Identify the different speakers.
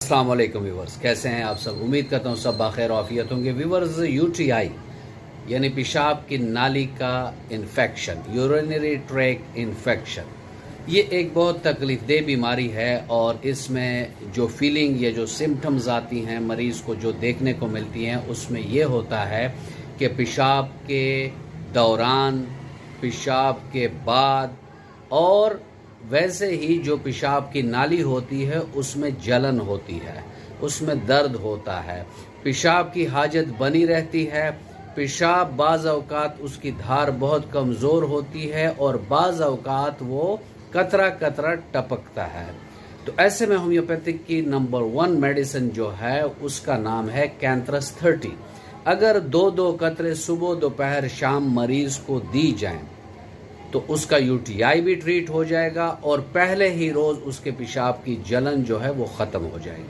Speaker 1: अस्सलाम वालेकुम व्यूवर्स, कैसे हैं आप सब। उम्मीद करता हूँ सब बाखैर आफियत होंगे। व्यूवर्स, यूटीआई यानी पेशाब की नाली का इन्फेक्शन, यूरिनरी ट्रैक इन्फेक्शन, ये एक बहुत तकलीफ़देह बीमारी है और इसमें जो फीलिंग या जो सिम्टम्स आती हैं मरीज़ को, जो देखने को मिलती हैं, उसमें ये होता है कि पेशाब के दौरान, पेशाब के बाद और वैसे ही जो पेशाब की नाली होती है उसमें जलन होती है, उसमें दर्द होता है, पेशाब की हाजत बनी रहती है। पेशाब बाज़ औक़ात उसकी धार बहुत कमज़ोर होती है और बाज़ औक़ात वो कतरा कतरा टपकता है। तो ऐसे में होम्योपैथिक की नंबर 1 मेडिसिन जो है उसका नाम है कैंथ्रस 30। अगर 2-2 कतरे सुबह, दोपहर, शाम मरीज़ को दी जाएं तो उसका यूटीआई भी ट्रीट हो जाएगा और पहले ही रोज़ उसके पेशाब की जलन जो है वो ख़त्म हो जाएगी।